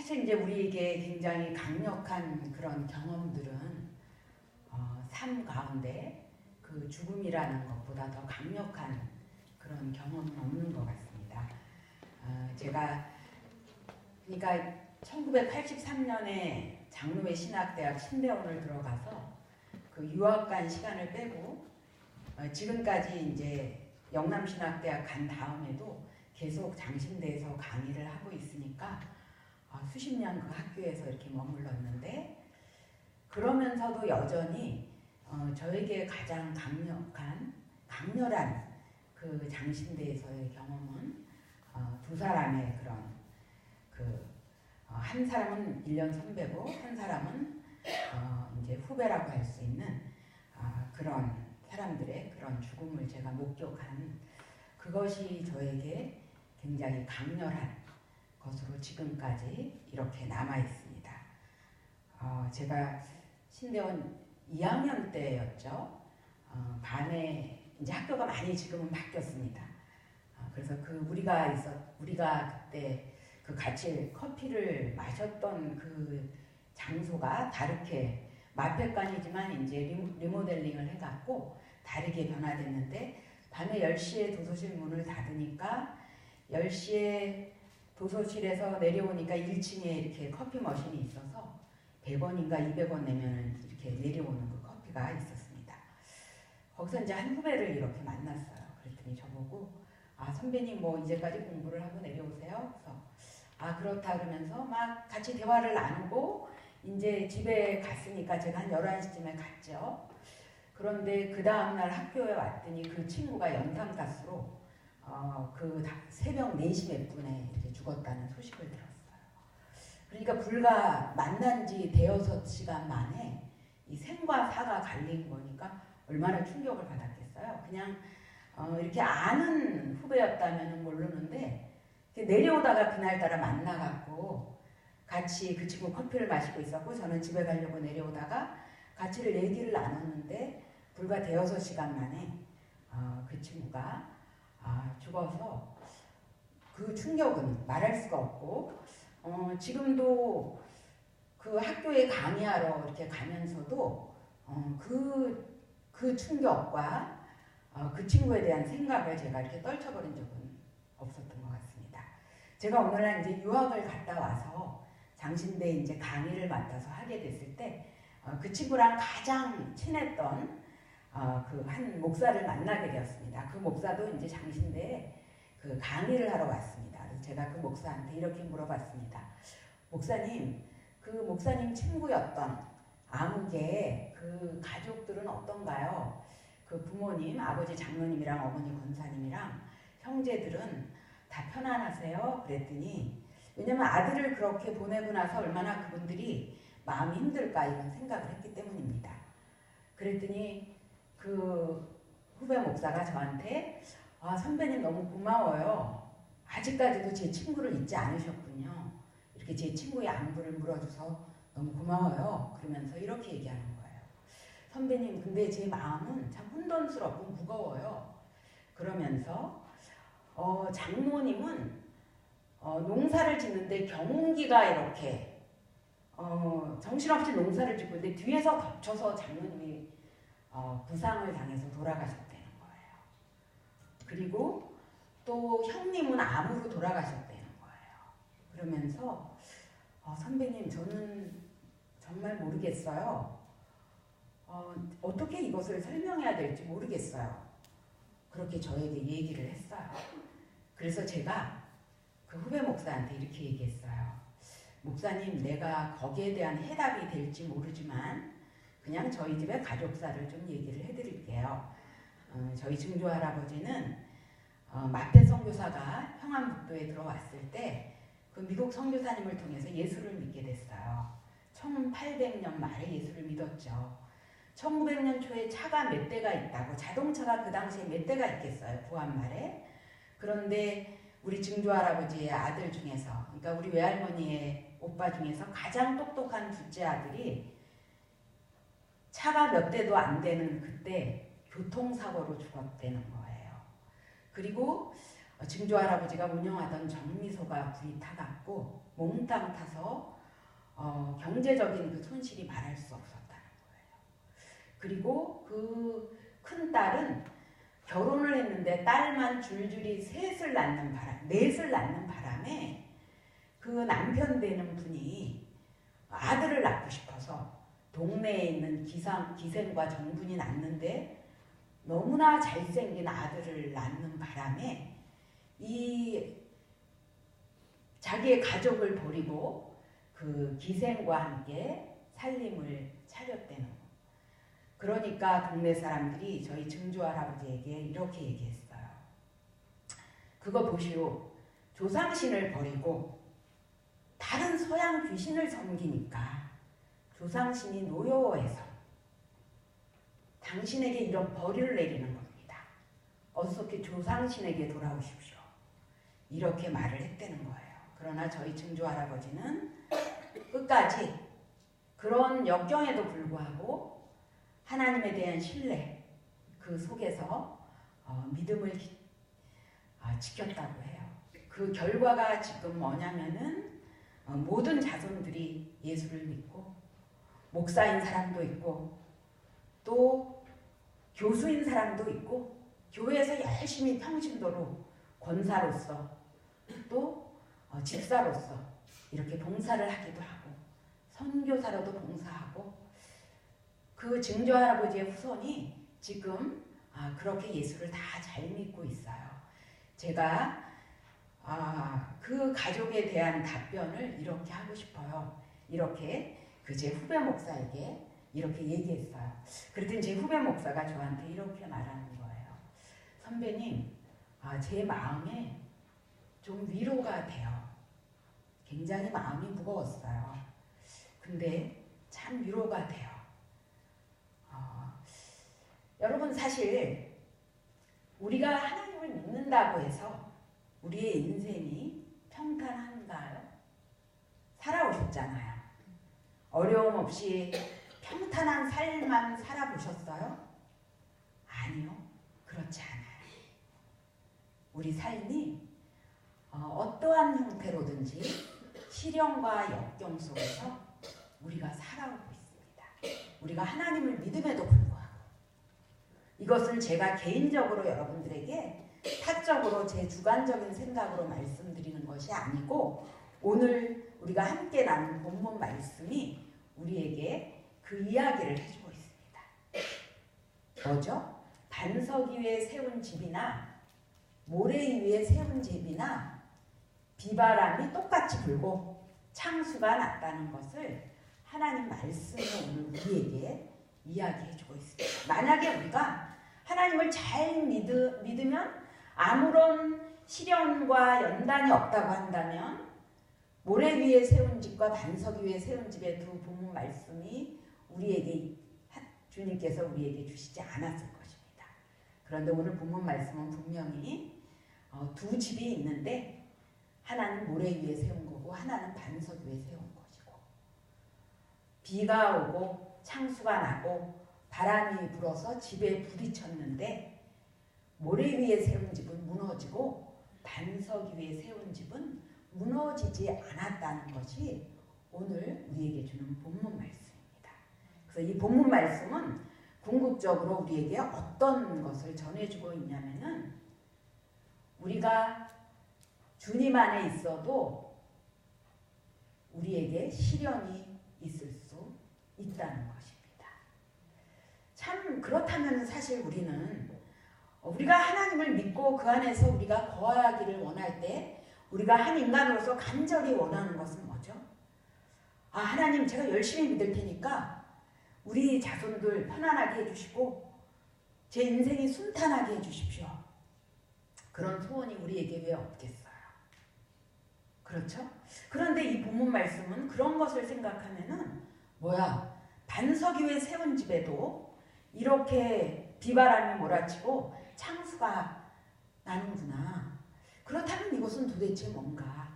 사실 이제 우리에게 굉장히 강력한 그런 경험들은 삶 가운데 그 죽음이라는 것보다 더 강력한 그런 경험은 없는 것 같습니다. 제가 그러니까 1983년에 장로회 신학대학 신대원을 들어가서 그 유학 간 시간을 빼고 지금까지 이제 영남신학대학 간 다음에도 계속 장신대에서 강의를 하고 있으니까 수십 년 그 학교에서 이렇게 머물렀는데, 그러면서도 여전히 저에게 가장 강렬한 그 장신대에서의 경험은 두 사람의 그런 한 사람은 1년 선배고 한 사람은 이제 후배라고 할 수 있는 그런 사람들의 그런 죽음을 제가 목격한 그것이 저에게 굉장히 강렬한 것으로 지금까지 이렇게 남아 있습니다. 제가 신대원 2학년 때였죠. 반에 이제 학교가 많이 지금은 바뀌었습니다. 그래서 우리가 그때 그 같이 커피를 마셨던 그 장소가 다르게 마백관이지만 이제 리모델링을 해갖고 다르게 변화됐는데, 밤에 10시에 도서실 문을 닫으니까 10시에 도서실에서 내려오니까 1층에 이렇게 커피 머신이 있어서 100원인가 200원 내면 이렇게 내려오는 그 커피가 있었습니다. 거기서 이제 한 후배를 이렇게 만났어요. 그랬더니 저보고 선배님 뭐 이제까지 공부를 하고 내려오세요? 그래서 그렇다 그러면서 막 같이 대화를 나누고 이제 집에 갔으니까 제가 한 11시쯤에 갔죠. 그런데 그 다음날 학교에 왔더니 그 친구가 연탄가스로 그 새벽 4시 몇 분에 이렇게 죽었다는 소식을 들었어요. 그러니까 불과 만난 지 대여섯 시간 만에 이 생과 사가 갈린 거니까 얼마나 충격을 받았겠어요. 그냥 이렇게 아는 후배였다면 모르는데 내려오다가 그날따라 만나갖고 같이 그 친구 커피를 마시고 있었고 저는 집에 가려고 내려오다가 같이 얘기를 나눴는데 불과 대여섯 시간 만에 그 친구가 죽어서 그 충격은 말할 수가 없고, 지금도 그 학교에 강의하러 이렇게 가면서도 그 충격과 그 친구에 대한 생각을 제가 이렇게 떨쳐버린 적은 없었던 것 같습니다. 제가 오늘날 이제 유학을 갔다 와서 장신대 이제 강의를 맡아서 하게 됐을 때 그 친구랑 가장 친했던 그 한 목사를 만나게 되었습니다. 그 목사도 이제 장신대에 그 강의를 하러 왔습니다. 그래서 제가 그 목사한테 이렇게 물어봤습니다. 목사님, 그 목사님 친구였던 암흑의 그 가족들은 어떤가요? 그 부모님, 아버지 장로님이랑 어머니 권사님이랑 형제들은 다 편안하세요? 그랬더니, 왜냐면 아들을 그렇게 보내고 나서 얼마나 그분들이 마음이 힘들까 이런 생각을 했기 때문입니다. 그랬더니 그 후배 목사가 저한테 선배님 너무 고마워요. 아직까지도 제 친구를 잊지 않으셨군요. 이렇게 제 친구의 안부를 물어줘서 너무 고마워요. 그러면서 이렇게 얘기하는 거예요. 선배님, 근데 제 마음은 참 혼돈스럽고 무거워요. 그러면서 장모님은 농사를 짓는데 경운기가 이렇게 정신없이 농사를 짓고 있는데 뒤에서 겹쳐서 장모님이 부상을 당해서 돌아가셨다는 거예요. 그리고 또 형님은 암으로 돌아가셨다는 거예요. 그러면서 선배님, 저는 정말 모르겠어요. 어떻게 이것을 설명해야 될지 모르겠어요. 그렇게 저에게 얘기를 했어요. 그래서 제가 그 후배 목사한테 이렇게 얘기했어요. 목사님, 내가 거기에 대한 해답이 될지 모르지만 그냥 저희 집의 가족사를 좀 얘기를 해드릴게요. 저희 증조 할아버지는 마태 선교사가 평안북도에 들어왔을 때 그 미국 선교사님을 통해서 예수를 믿게 됐어요. 1800년 말에 예수를 믿었죠. 1900년 초에 차가 몇 대가 있다고, 자동차가 그 당시에 몇 대가 있겠어요, 부안말에. 그런데 우리 증조 할아버지의 아들 중에서, 그러니까 우리 외할머니의 오빠 중에서 가장 똑똑한 둘째 아들이 차가 몇 대도 안 되는 그때 교통사고로 죽었다는 거예요. 그리고 증조 할아버지가 운영하던 정미소가 불이 타갖고 몽땅 타서 경제적인 그 손실이 말할 수 없었다는 거예요. 그리고 그 큰 딸은 결혼을 했는데 딸만 줄줄이 넷을 낳는 바람에 그 남편 되는 분이 아들을 낳고 싶어서 동네에 있는 기생과 정분이 낳는데 너무나 잘생긴 아들을 낳는 바람에 이 자기의 가족을 버리고 그 기생과 함께 살림을 차렸다는 거. 그러니까 동네 사람들이 저희 증조 할아버지에게 이렇게 얘기했어요. 그거 보시오. 조상신을 버리고 다른 서양 귀신을 섬기니까 조상신이 노여워해서 당신에게 이런 벌을 내리는 겁니다. 어서 조상신에게 돌아오십시오. 이렇게 말을 했다는 거예요. 그러나 저희 증조 할아버지는 끝까지 그런 역경에도 불구하고 하나님에 대한 신뢰 그 속에서 믿음을 지켰다고 해요. 그 결과가 지금 뭐냐면은 모든 자손들이 예수를 믿고 목사인 사람도 있고 또 교수인 사람도 있고 교회에서 열심히 평신도로 권사로서 또 집사로서 이렇게 봉사를 하기도 하고 선교사로도 봉사하고 그 증조 할아버지의 후손이 지금 그렇게 예수를 다 잘 믿고 있어요. 제가 그 가족에 대한 답변을 이렇게 하고 싶어요. 이렇게 그 제 후배 목사에게 이렇게 얘기했어요. 그랬더니 제 후배 목사가 저한테 이렇게 말하는 거예요. 선배님, 제 마음에 좀 위로가 돼요. 굉장히 마음이 무거웠어요. 근데 참 위로가 돼요. 여러분 사실 우리가 하나님을 믿는다고 해서 우리의 인생이 평탄한가요? 살아오셨잖아요. 어려움 없이 평탄한 삶만 살아보셨어요? 아니요. 그렇지 않아요. 우리 삶이 어떠한 형태로든지 시련과 역경 속에서 우리가 살아오고 있습니다. 우리가 하나님을 믿음에도 불구하고 이것을 제가 개인적으로 여러분들에게 사적으로 제 주관적인 생각으로 말씀드리는 것이 아니고 오늘 우리가 함께 나눈 본문 말씀이 우리에게 그 이야기를 해주고 있습니다. 뭐죠? 반석 위에 세운 집이나 모래 위에 세운 집이나 비바람이 똑같이 불고 창수가 났다는 것을 하나님 말씀이 오늘 우리에게 이야기해주고 있습니다. 만약에 우리가 하나님을 잘 믿으면 아무런 시련과 연단이 없다고 한다면 모래 위에 세운 집과 반석 위에 세운 집의 두 본문 말씀이 우리에게 주님께서 우리에게 주시지 않았을 것입니다. 그런데 오늘 본문 말씀은 분명히 두 집이 있는데 하나는 모래 위에 세운 거고 하나는 반석 위에 세운 것이고 비가 오고 창수가 나고 바람이 불어서 집에 부딪혔는데 모래 위에 세운 집은 무너지고 반석 위에 세운 집은 무너지지 않았다는 것이 오늘 우리에게 주는 본문 말씀입니다. 그래서 이 본문 말씀은 궁극적으로 우리에게 어떤 것을 전해주고 있냐면은 우리가 주님 안에 있어도 우리에게 시련이 있을 수 있다는 것입니다. 참 그렇다면 사실 우리가 하나님을 믿고 그 안에서 우리가 거하기를 원할 때 우리가 한 인간으로서 간절히 원하는 것은 뭐죠? 하나님 제가 열심히 믿을 테니까 우리 자손들 편안하게 해주시고 제 인생이 순탄하게 해주십시오. 그런 소원이 우리에게 왜 없겠어요? 그렇죠? 그런데 이 본문 말씀은 그런 것을 생각하면은 반석 위에 세운 집에도 이렇게 비바람이 몰아치고 창수가 나는구나. 그렇다면 이것은 도대체 뭔가?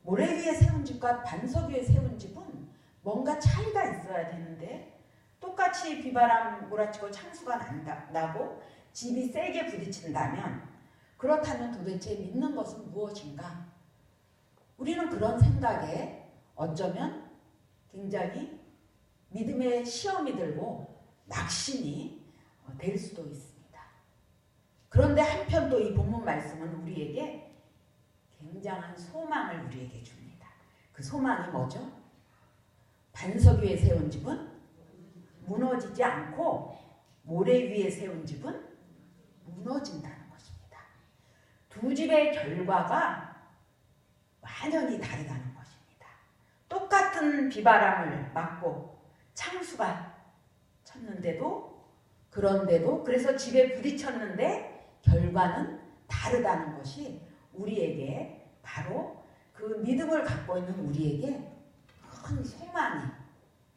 모래 위에 세운 집과 반석 위에 세운 집은 뭔가 차이가 있어야 되는데 똑같이 비바람 몰아치고 창수가 나고 집이 세게 부딪힌다면 그렇다면 도대체 믿는 것은 무엇인가? 우리는 그런 생각에 어쩌면 굉장히 믿음의 시험이 들고 낙심이 될 수도 있습니다. 그런데 한편 또 이 본문 말씀은 우리에게 굉장한 소망을 우리에게 줍니다. 그 소망이 뭐죠? 반석 위에 세운 집은 무너지지 않고 모래 위에 세운 집은 무너진다는 것입니다. 두 집의 결과가 완전히 다르다는 것입니다. 똑같은 비바람을 맞고 창수가 쳤는데도 그래서 집에 부딪혔는데 결과는 다르다는 것이 우리에게 바로 그 믿음을 갖고 있는 우리에게 큰 소망이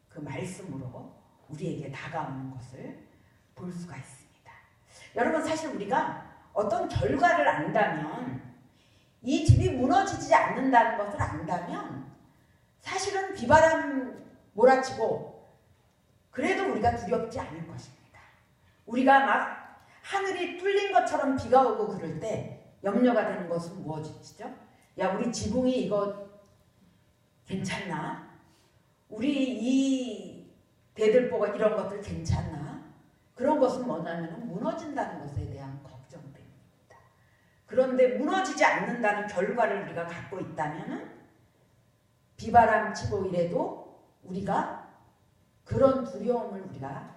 그 말씀으로 우리에게 다가오는 것을 볼 수가 있습니다. 여러분 사실 우리가 어떤 결과를 안다면 이 집이 무너지지 않는다는 것을 안다면 사실은 비바람 몰아치고 그래도 우리가 두렵지 않을 것입니다. 우리가 막 하늘이 뚫린 것처럼 비가 오고 그럴 때 염려가 되는 것은 무엇이죠? 야 우리 지붕이 이거 괜찮나? 우리 이 대들보가 이런 것들 괜찮나? 그런 것은 뭐냐면 무너진다는 것에 대한 걱정 때문입니다. 그런데 무너지지 않는다는 결과를 우리가 갖고 있다면 비바람 치고 이래도 우리가 그런 두려움을 우리가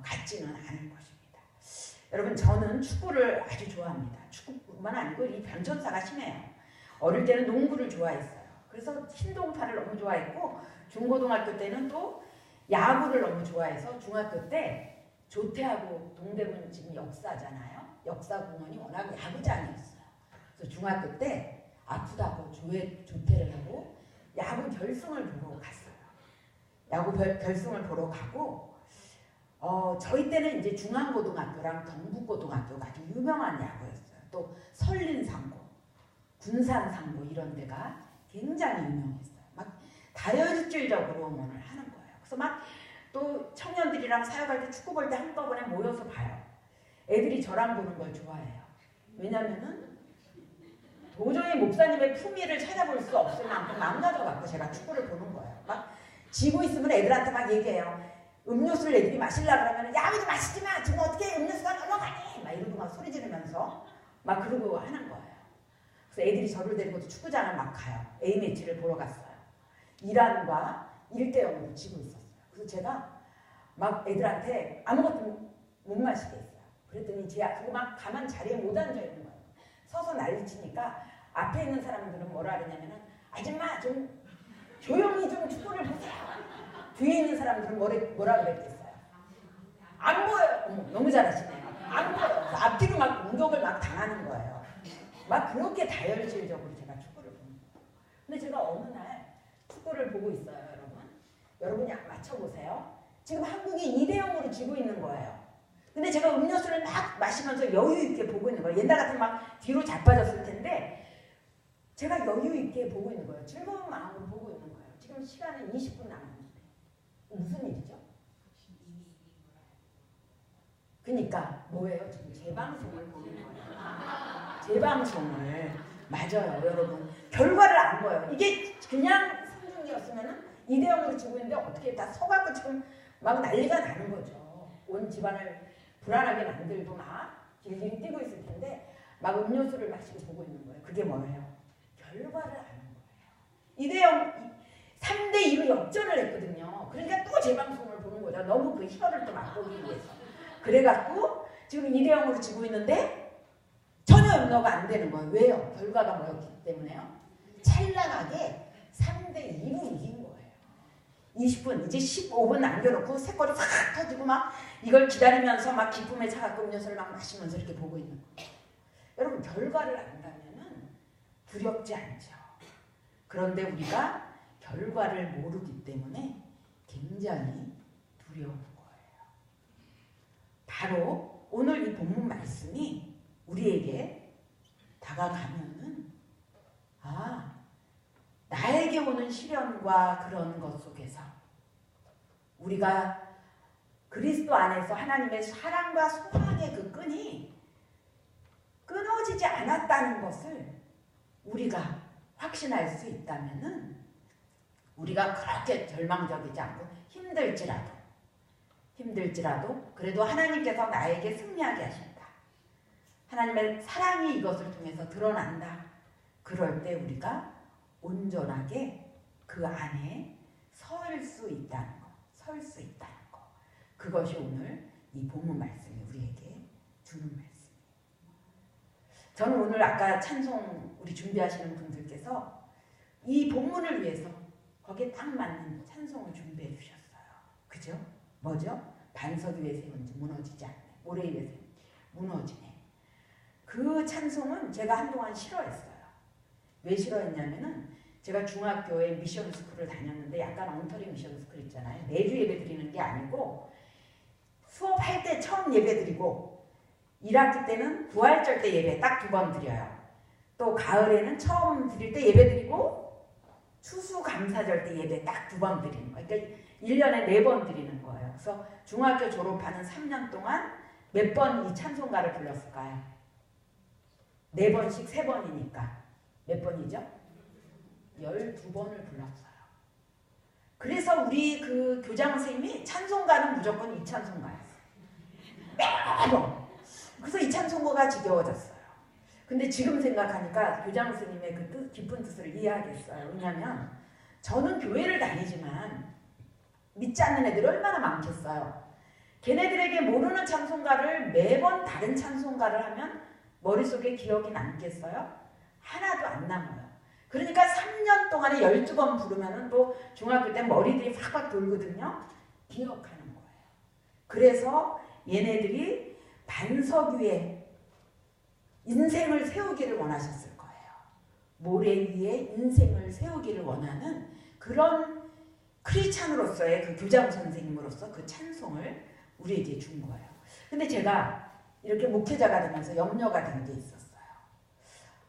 갖지는 않을 것입니다. 여러분 저는 축구를 아주 좋아합니다. 축구뿐만 아니고 이 변천사가 심해요. 어릴 때는 농구를 좋아했어요. 그래서 신동파를 너무 좋아했고 중고등학교 때는 또 야구를 너무 좋아해서 중학교 때 조태하고 동대문 지금 역사잖아요. 역사공원이 워낙 야구장이었어요. 그래서 중학교 때 아프다고 조퇴를 하고 야구 결승을 보러 갔어요. 야구 결승을 보러 가고 저희 때는 이제 중앙고등학교랑 경북고등학교가 아주 유명한 야구였어요. 또 설린상고, 군산상고 이런 데가 굉장히 유명했어요. 막 다혈질적으로 응원을 하는 거예요. 그래서 막 또 청년들이랑 사역할 때 축구 볼 때 한꺼번에 모여서 봐요. 애들이 저랑 보는 걸 좋아해요. 왜냐면은 도저히 목사님의 품위를 찾아볼 수 없을 만큼 망가져갖고 제가 축구를 보는 거예요. 막 지고 있으면 애들한테 막 얘기해요. 음료수를 애들이 마시려고 그러면 야 이거 마시지 마! 지금 어떻게 음료수가 넘어가니! 막 이러고 막 소리 지르면서 막 그러고 하는 거예요. 그래서 애들이 저를 데리고 축구장을 막 가요. A매치를 보러 갔어요. 이란과 1대0으로 지고 있었어요. 그래서 제가 막 애들한테 아무것도 못 마시게 했어요. 그랬더니 그거 막 가만 자리에 못 앉아 있는 거예요. 서서 난리치니까 앞에 있는 사람들은 뭐라 그러냐면은 아줌마 좀 조용히 좀 축구를 보세요. 뒤에 있는 사람들은 뭐라 그랬겠어요? 안 보여요. 어머, 너무 잘하시네요. 안 보여요. 앞뒤로 막 공격을 막 당하는 거예요. 막 그렇게 다혈질적으로 제가 축구를 보는 거예요. 근데 제가 어느 날 축구를 보고 있어요, 여러분. 여러분이 맞춰보세요. 지금 한국이 2대0으로 지고 있는 거예요. 근데 제가 음료수를 막 마시면서 여유 있게 보고 있는 거예요. 옛날 같으면 막 뒤로 자빠졌을 텐데 제가 여유 있게 보고 있는 거예요. 즐거운 마음으로 보고 있는 거예요. 지금 시간은 20분 남았는데 무슨 일이죠? 그러니까 뭐예요? 지금 재방송을 보는 거예요. 재방송을. 맞아요, 여러분. 결과를 안 봐요. 이게 그냥 승중이었으면은 2대0으로 지고 있는데 어떻게 다 서갖고 지금 막 난리가 나는 거죠. 온 집안을 불안하게 만들고 막 길길이 뛰고 있을 텐데 막 음료수를 마시고 보고 있는 거예요. 그게 뭐예요? 결과를 아는 거예요. 2대0, 3대2로 역전을 했거든요. 그러니까 또 재방송을 보는 거죠. 너무 그 희열을 또 맛보기 위해서. 그래갖고 지금 2대0으로 지고 있는데 전혀 염려가 안 되는 거예요. 왜요? 결과가 뭐였기 때문에요? 찬란하게 3대2로 이긴 거예요. 20분, 이제 15분 남겨놓고 새꼬리 확 터지고 막 이걸 기다리면서 막 기쁨에 차갖고 음료수를 막 마시면서 이렇게 보고 있는 거예요. 여러분 결과를 안다면은 두렵지 않죠. 그런데 우리가 결과를 모르기 때문에 굉장히 두려운 거예요. 바로 오늘 이 본문 말씀이 우리에게 다가가면은 나에게 오는 시련과 그런 것 속에서 우리가 그리스도 안에서 하나님의 사랑과 소망의 그 끈이 끊어지지 않았다는 것을 우리가 확신할 수 있다면은 우리가 그렇게 절망적이지 않고 힘들지라도 그래도 하나님께서 나에게 승리하게 하신다. 하나님의 사랑이 이것을 통해서 드러난다. 그럴 때 우리가 온전하게 그 안에 설 수 있다는 거. 그것이 오늘 이 본문 말씀이 우리에게 주는 말씀이에요. 저는 오늘 아까 찬송 우리 준비하시는 분들께서 이 본문을 위해서 거기에 딱 맞는 찬송을 준비해 주셨어요. 그죠? 뭐죠? 반석 위에 세운지 무너지지 않네. 모래 위에 세운지 무너지네. 그 찬송은 제가 한동안 싫어했어요. 왜 싫어했냐면은 제가 중학교에 미션 스쿨을 다녔는데 약간 엉터리 미션 스쿨 있잖아요. 매주 예배 드리는 게 아니고 수업할 때 처음 예배 드리고 1학기 때는 부활절 때 예배 딱 2번 드려요. 또 가을에는 처음 드릴 때 예배 드리고 추수감사절 때 예배 딱 2번 드리는 거예요. 그러니까 1년에 4번 드리는 거예요. 그래서 중학교 졸업하는 3년 동안 몇 번 이 찬송가를 불렀을까요? 4번씩 3번이니까 몇 번이죠? 12번을 불렀어요. 그래서 우리 그 교장 선생님이 찬송가는 무조건 이 찬송가였어요. 매번. 그래서 이 찬송가가 지겨워졌어요. 근데 지금 생각하니까 교장 선생님의 그 깊은 뜻을 이해하겠어요. 왜냐하면 저는 교회를 다니지만 믿지 않는 애들이 얼마나 많겠어요. 걔네들에게 모르는 찬송가를 매번 다른 찬송가를 하면 머릿속에 기억이 남겠어요? 하나도 안 남아요. 그러니까 3년 동안에 12번 부르면은 또 중학교 때 머리들이 확확 돌거든요. 기억하는 거예요. 그래서 얘네들이 반석 위에 인생을 세우기를 원하셨을 거예요. 모래 위에 인생을 세우기를 원하는 그런 크리스찬으로서의 그 교장 선생님으로서 그 찬송을 우리에게 준 거예요. 근데 제가 이렇게 목회자가 되면서 염려가 된 게 있었어요.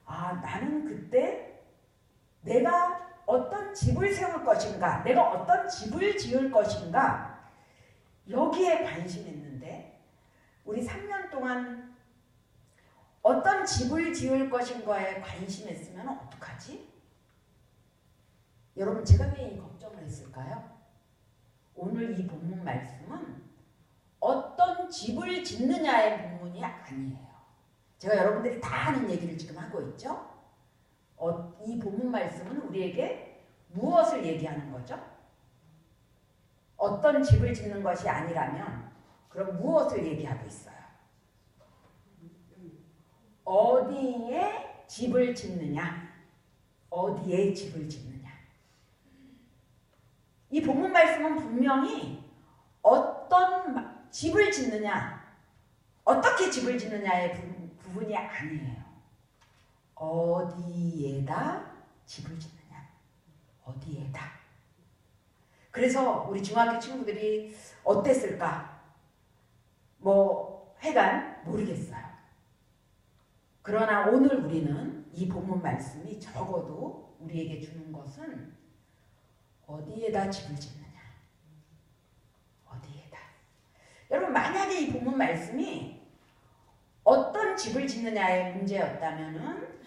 아, 나는 그때 내가 어떤 집을 세울 것인가, 내가 어떤 집을 지을 것인가 여기에 관심했는데 우리 3년 동안 어떤 집을 지을 것인가에 관심했으면 어떡하지? 여러분 제가 왜 이 걱정을 했을까요? 오늘 이 본문 말씀은 어떤 집을 짓느냐의 본문이 아니에요. 제가 여러분들이 다 아는 얘기를 지금 하고 있죠? 이 본문 말씀은 우리에게 무엇을 얘기하는 거죠? 어떤 집을 짓는 것이 아니라면 그럼 무엇을 얘기하고 있어요? 어디에 집을 짓느냐? 어디에 집을 짓느냐? 이 본문 말씀은 분명히 어떤 집을 짓느냐, 어떻게 집을 짓느냐의 부분이 아니에요. 어디에다 집을 짓느냐? 어디에다? 그래서 우리 중학교 친구들이 어땠을까? 하여간 모르겠어요. 그러나 오늘 우리는 이 본문 말씀이 적어도 우리에게 주는 것은 어디에다 집을 짓느냐? 어디에다? 여러분 만약에 이 본문 말씀이 어떤 집을 짓느냐의 문제였다면은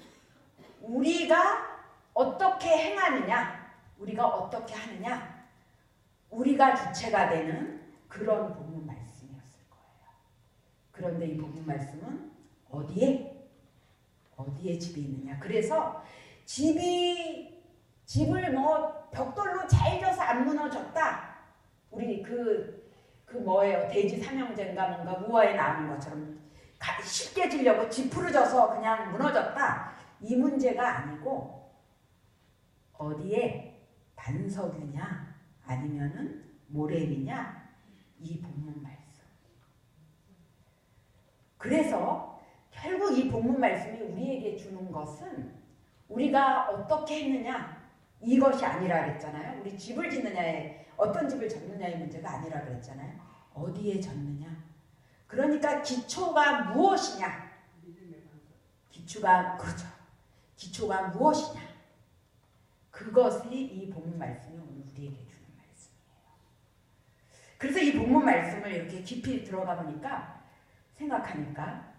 우리가 어떻게 행하느냐, 우리가 어떻게 하느냐, 우리가 주체가 되는 그런 본문 말씀이었을 거예요. 그런데 이 본문 말씀은 어디에 집이 있느냐. 그래서 집을 벽돌로 잘 져서 안 무너졌다. 우리 뭐예요? 돼지 삼형제인가 뭔가 우화에 나오는 것처럼 쉽게 지려고 집 부러져서 그냥 무너졌다. 이 문제가 아니고 어디에 반석 위냐 아니면은 모래 위냐 이 본문 말씀. 그래서 결국 이 본문 말씀이 우리에게 주는 것은 우리가 어떻게 했느냐 이것이 아니라 그랬잖아요. 우리 집을 짓느냐에 어떤 집을 짓느냐의 문제가 아니라 그랬잖아요. 어디에 졌느냐. 그러니까 기초가 무엇이냐. 그렇죠. 기초가 무엇이냐. 그것이 이 본문 말씀이 오늘 우리에게 주는 말씀이에요. 그래서 이 본문 말씀을 이렇게 깊이 들어가 보니까 생각하니까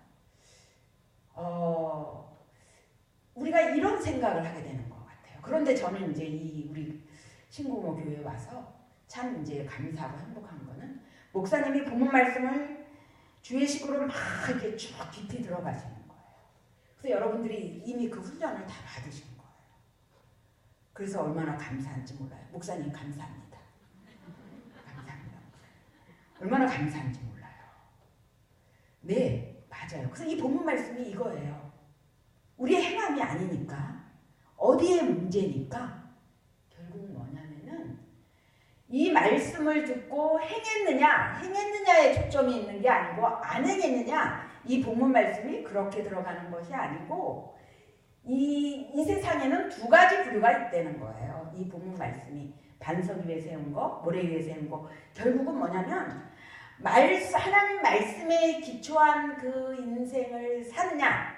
우리가 이런 생각을 하게 되는 것 같아요. 그런데 저는 이제 우리 신고모 교회에 와서 참 이제 감사하고 행복한 거는 목사님이 본문 말씀을 주예식으로 막 이렇게 쭉 깊이 들어가시는 거예요. 그래서 여러분들이 이미 그 훈련을 다 받으신 거예요. 그래서 얼마나 감사한지 몰라요. 목사님 감사합니다. 감사합니다. 얼마나 감사한지 몰라요. 네, 맞아요. 그래서 이 본문 말씀이 이거예요. 우리의 행함이 아니니까, 어디에 문제니까, 결국 뭐냐면은 이 말씀을 듣고 행했느냐에 초점이 있는 게 아니고 안 행했느냐, 이 본문 말씀이 그렇게 들어가는 것이 아니고 이 세상에는 두 가지 부류가 있다는 거예요. 이 본문 말씀이 반석 위에 세운 거, 모래 위에 세운 거. 결국은 뭐냐면 하나님 말씀에 기초한 그 인생을 사느냐,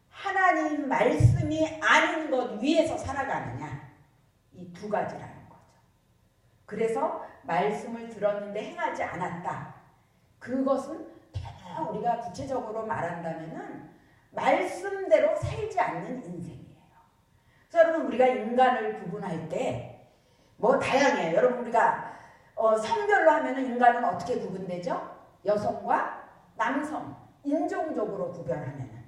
하나님 말씀이 아닌 것 위에서 살아가느냐, 이 두 가지라는 거죠. 그래서 말씀을 들었는데 행하지 않았다. 그것은 더 우리가 구체적으로 말한다면은 말씀대로 살지 않는 인생이에요. 그래서 여러분, 우리가 인간을 구분할 때 뭐 다양해요. 여러분, 우리가 성별로 하면은 인간은 어떻게 구분되죠? 여성과 남성, 인종적으로 구별하면은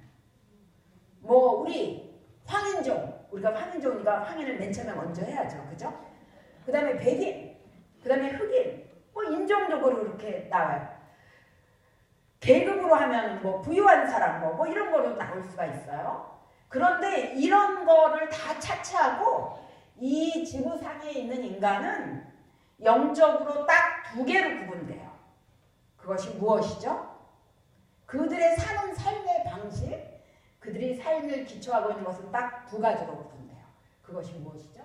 뭐 우리 황인종, 우리가 황인종이니까 황인을 맨 처음에 먼저 해야죠. 그죠? 그 다음에 백인, 그 다음에 흑인, 뭐 인종적으로 이렇게 나와요. 계급으로 하면 뭐 부유한 사람 뭐 이런 거로 나올 수가 있어요. 그런데 이런 거를 다 차치하고 이 지구상에 있는 인간은 영적으로 딱 두 개로 구분돼요. 그것이 무엇이죠? 그들의 사는 삶의 방식, 그들이 삶을 기초하고 있는 것은 딱 두 가지로 구분돼요. 그것이 무엇이죠?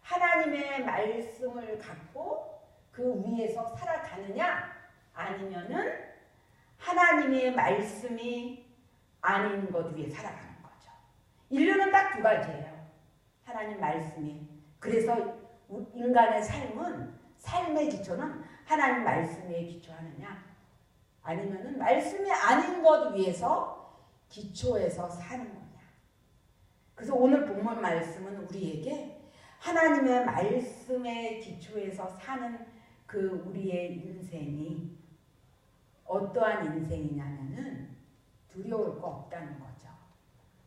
하나님의 말씀을 갖고 그 위에서 살아가느냐, 아니면은 하나님의 말씀이 아닌 것 위에 살아가는 거죠. 인류는 딱 두 가지예요. 하나님 말씀이. 그래서 인간의 삶의 기초는 하나님 말씀에 기초하느냐, 아니면은 말씀이 아닌 것 위에서 기초해서 사는 거냐. 그래서 오늘 본문 말씀은 우리에게 하나님의 말씀에 기초해서 사는 그 우리의 인생이 어떠한 인생이냐면은 두려울 거 없다는 거죠.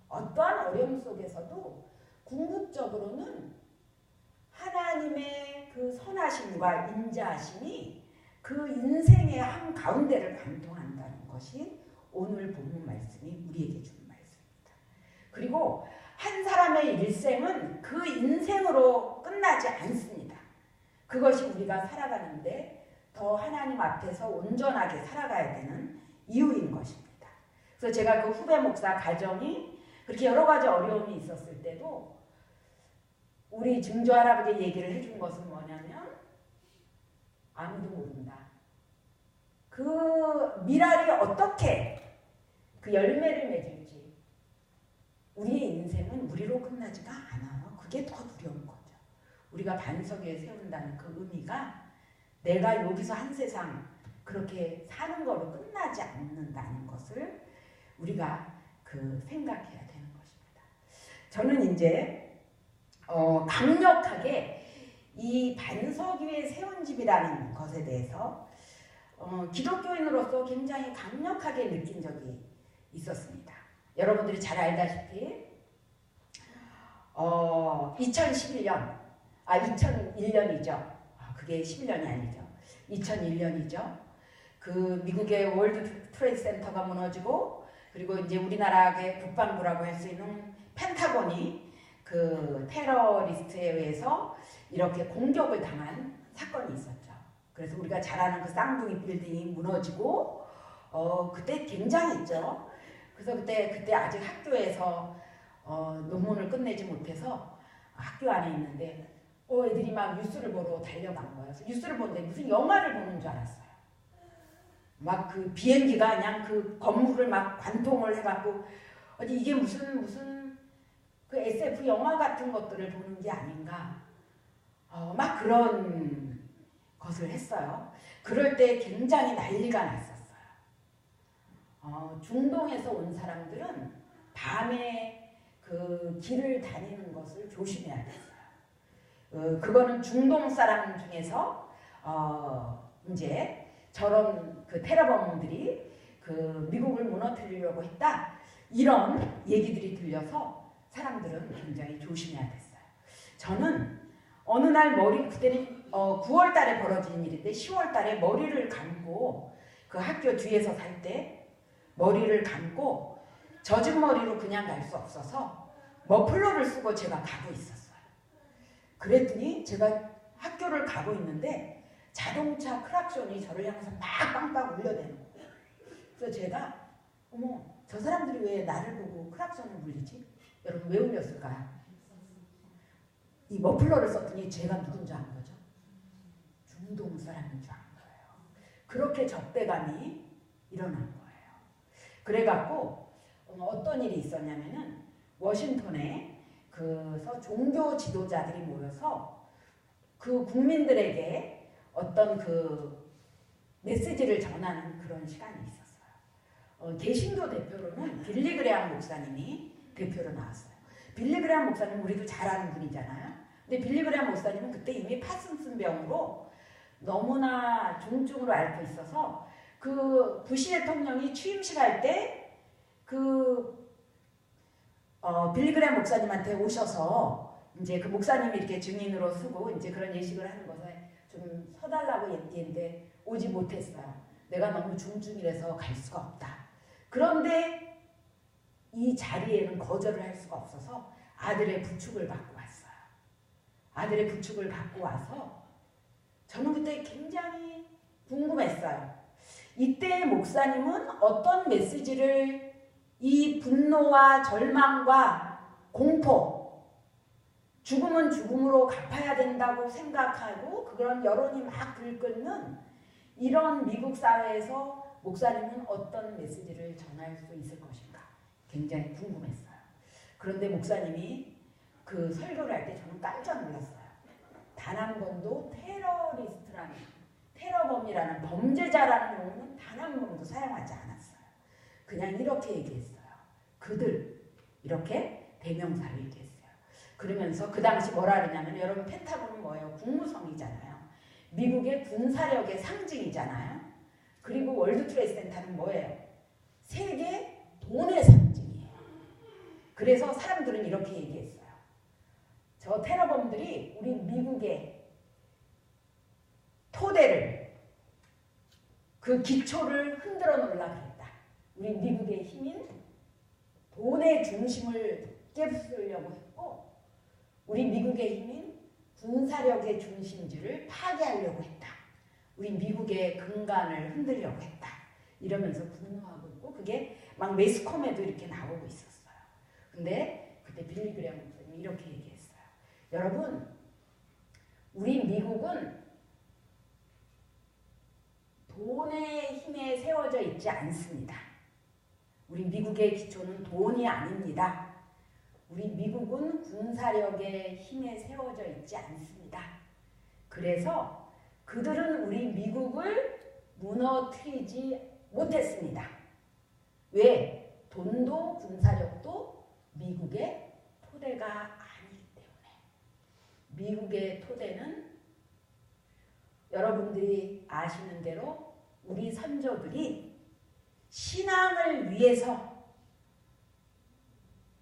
어떠한 어려움 속에서도 궁극적으로는 하나님의 그 선하심과 인자하심이 그 인생의 한 가운데를 관통한다는 것이 오늘 본문 말씀이 우리에게 주는 말씀입니다. 그리고 한 사람의 일생은 그 인생으로 끝나지 않습니다. 그것이 우리가 살아가는데 더 하나님 앞에서 온전하게 살아가야 되는 이유인 것입니다. 그래서 제가 그 후배 목사 가정이 그렇게 여러 가지 어려움이 있었을 때도 우리 증조 할아버지 얘기를 해준 것은 뭐냐면 아무도 모른다. 그 밀알이 어떻게 그 열매를 맺을지 우리의 인생은 우리로 끝나지가 않아요. 그게 더 두려운 거죠. 우리가 반석 위에 세운다는 그 의미가 내가 여기서 한 세상 그렇게 사는 거로 끝나지 않는다는 것을 우리가 생각해야 되는 것입니다. 저는 이제 강력하게 이 반석 위에 세운 집이라는 것에 대해서 기독교인으로서 굉장히 강력하게 느낀 적이 있었습니다. 여러분들이 잘 알다시피 2011년 2001년이죠. 그게 11년이 아니죠. 2001년이죠. 그 미국의 월드 트레이드 센터가 무너지고 그리고 이제 우리나라의 국방부라고 할 수 있는 펜타곤이 그 테러리스트에 의해서 이렇게 공격을 당한 사건이 있었죠. 그래서 우리가 잘 아는 그 쌍둥이 빌딩이 무너지고 그때 굉장했죠. 그래서 그때 아직 학교에서 논문을 끝내지 못해서 학교 안에 있는데 애들이 막 뉴스를 보러 달려간 거예요. 뉴스를 보는데 무슨 영화를 보는 줄 알았어요. 막 그 비행기가 그냥 그 건물을 막 관통을 해갖고 이게 무슨 그 SF 영화 같은 것들을 보는 게 아닌가. 막 그런 것을 했어요. 그럴 때 굉장히 난리가 났었어요. 중동에서 온 사람들은 밤에 그 길을 다니는 것을 조심해야 됐어요. 그거는 중동 사람 중에서 이제 저런 그 테러범들이 그 미국을 무너뜨리려고 했다, 이런 얘기들이 들려서 사람들은 굉장히 조심해야 됐어요. 저는 어느 날 그때는 9월 달에 벌어진 일인데 10월 달에 머리를 감고, 그 학교 뒤에서 살 때 머리를 감고 젖은 머리로 그냥 갈 수 없어서 머플러를 쓰고 제가 가고 있었어요. 그랬더니 제가 학교를 가고 있는데 자동차 크락션이 저를 향해서 막 빵빵 울려대는 거예요. 그래서 제가 어머, 저 사람들이 왜 나를 보고 크락션을 울리지? 여러분 왜 울렸을까요? 이 머플러를 썼더니 제가 누군지 안 거죠? 중동 사람인 줄 안 거예요. 그렇게 적대감이 일어난 거예요. 그래갖고 어떤 일이 있었냐면은 워싱턴에 그래서 종교 지도자들이 모여서 그 국민들에게 어떤 그 메시지를 전하는 그런 시간이 있었어요. 개신교 대표로는 빌리 그레함 목사님이 대표로 나왔어요. 빌리 그레함 목사님 우리도 잘 아는 분이잖아요. 근데 빌리 그레함 목사님은 그때 이미 파슨슨 병으로 너무나 중증으로 앓고 있어서 그 부시 대통령이 취임식 할 때 그 빌리 그레함 목사님한테 오셔서 이제 그 목사님이 이렇게 증인으로 쓰고 이제 그런 예식을 하는 것에 좀 서달라고 얘기했는데 오지 못했어요. 내가 너무 중증이라서 갈 수가 없다. 그런데 이 자리에는 거절을 할 수가 없어서 아들의 부축을 받고 왔어요. 아들의 부축을 받고 와서 저는 그때 굉장히 궁금했어요. 이때 목사님은 어떤 메시지를 이 분노와 절망과 공포, 죽음은 죽음으로 갚아야 된다고 생각하고 그런 여론이 막 들끓는 이런 미국 사회에서 목사님은 어떤 메시지를 전할 수 있을 것인가 굉장히 궁금했어요. 그런데 목사님이 그 설교를 할 때 저는 깜짝 놀랐어요. 단 한 번도 테러범이라는 범죄자라는 용어는 단 한 번도 사용하지 않았어요. 그냥 이렇게 얘기했어요. 그들, 이렇게 대명사로 얘기했어요. 그러면서 그 당시 뭐라 그러냐면, 여러분 펜타곤은 뭐예요? 국무성이잖아요. 미국의 군사력의 상징이잖아요. 그리고 월드 트레이드 센터는 뭐예요? 세계 돈의 상징이에요. 그래서 사람들은 이렇게 얘기했어요. 저 테러범들이 우리 미국의 토대를, 그 기초를 흔들어 놓으려고 했다. 우리 미국의 힘인 돈의 중심을 깨부수려고 했고, 우리 미국의 힘인 군사력의 중심지를 파괴하려고 했다. 우리 미국의 근간을 흔들려고 했다. 이러면서 분노하고 있고, 그게 막 매스컴에도 이렇게 나오고 있었어요. 근데 그때 빌리 그레함 목사님이 이렇게 얘기했어요. 여러분, 우리 미국은 돈의 힘에 세워져 있지 않습니다. 우리 미국의 기초는 돈이 아닙니다. 우리 미국은 군사력의 힘에 세워져 있지 않습니다. 그래서 그들은 우리 미국을 무너뜨리지 못했습니다. 왜? 돈도 군사력도 미국의 토대가 아니기 때문에. 미국의 토대는 여러분들이 아시는 대로 우리 선조들이 신앙을 위해서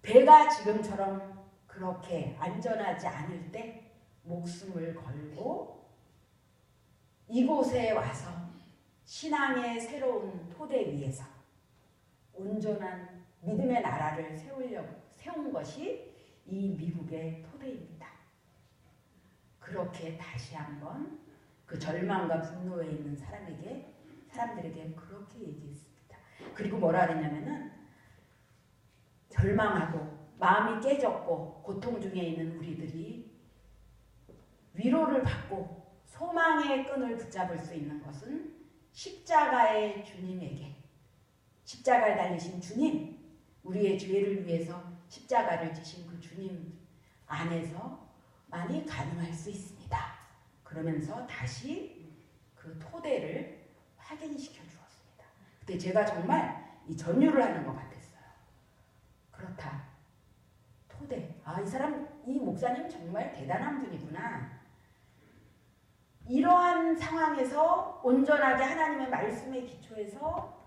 배가 지금처럼 그렇게 안전하지 않을 때 목숨을 걸고 이곳에 와서 신앙의 새로운 토대 위에서 온전한 믿음의 나라를 세운 것이 이 미국의 토대입니다. 그렇게 다시 한번 그 절망과 분노에 있는 사람들에게 그렇게 얘기했습니다. 그리고 뭐라 그랬냐면은, 절망하고 마음이 깨졌고 고통 중에 있는 우리들이 위로를 받고 소망의 끈을 붙잡을 수 있는 것은 십자가의 주님에게, 십자가에 달리신 주님, 우리의 죄를 위해서 십자가를 지신 그 주님 안에서만이 가능할 수 있습니다. 그러면서 다시 그 토대를 확인시켜 주었습니다. 그때 제가 정말 이 전율을 하는 것 같았어요. 그렇다. 토대. 이 사람, 이 목사님 정말 대단한 분이구나. 이러한 상황에서 온전하게 하나님의 말씀에 기초해서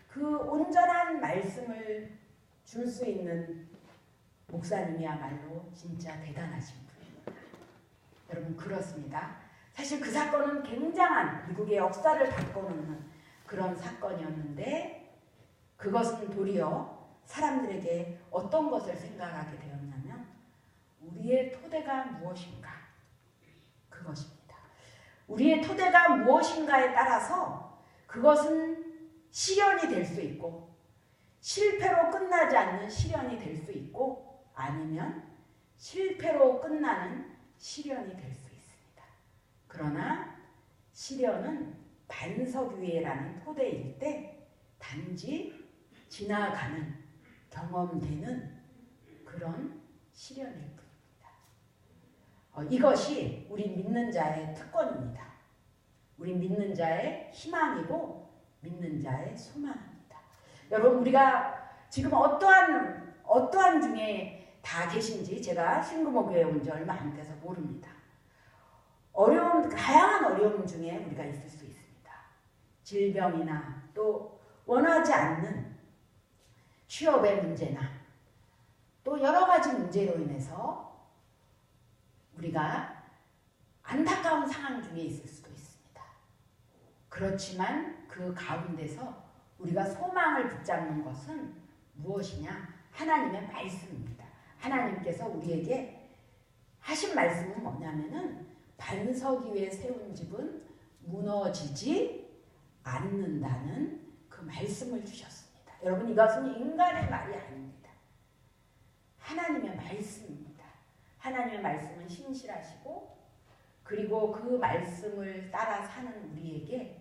그 온전한 말씀을 줄 수 있는 목사님이야말로 진짜 대단하신 분입니다. 여러분, 그렇습니다. 사실 그 사건은 굉장한 미국의 역사를 바꿔놓는 그런 사건이었는데 그것은 도리어 사람들에게 어떤 것을 생각하게 되었냐면 우리의 토대가 무엇인가? 그것입니다. 우리의 토대가 무엇인가에 따라서 그것은 시련이 될 수 있고 실패로 끝나지 않는 시련이 될 수 있고 아니면 실패로 끝나는 시련이 될 수 있습니다. 그러나 시련은 반석 위에라는 토대일 때 단지 지나가는 경험되는 그런 시련일 뿐입니다. 이것이 우리 믿는 자의 특권입니다. 우리 믿는 자의 희망이고 믿는 자의 소망입니다. 여러분, 우리가 지금 어떠한 중에 다 계신지 제가 신금호교회에 온 지 얼마 안 돼서 모릅니다. 다양한 어려움 중에 우리가 있을 수 있습니다. 질병이나 또 원하지 않는 취업의 문제나 또 여러 가지 문제로 인해서 우리가 안타까운 상황 중에 있을 수도 있습니다. 그렇지만 그 가운데서 우리가 소망을 붙잡는 것은 무엇이냐? 하나님의 말씀입니다. 하나님께서 우리에게 하신 말씀은 뭐냐면은 반석 위에 세운 집은 무너지지 않는다는 그 말씀을 주셨습니다. 여러분, 이것은 인간의 말이 아닙니다. 하나님의 말씀입니다. 하나님의 말씀은 신실하시고 그리고 그 말씀을 따라 사는 우리에게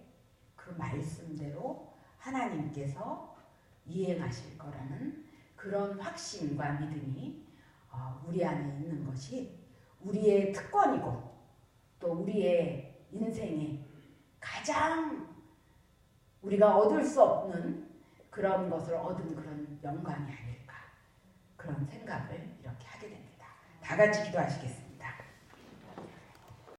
그 말씀대로 하나님께서 이행하실 거라는 그런 확신과 믿음이 우리 안에 있는 것이 우리의 특권이고 또 우리의 인생에 가장 우리가 얻을 수 없는 그런 것을 얻은 그런 영광이 아닐까 그런 생각을 이렇게 하게 됩니다. 다 같이 기도하시겠습니다.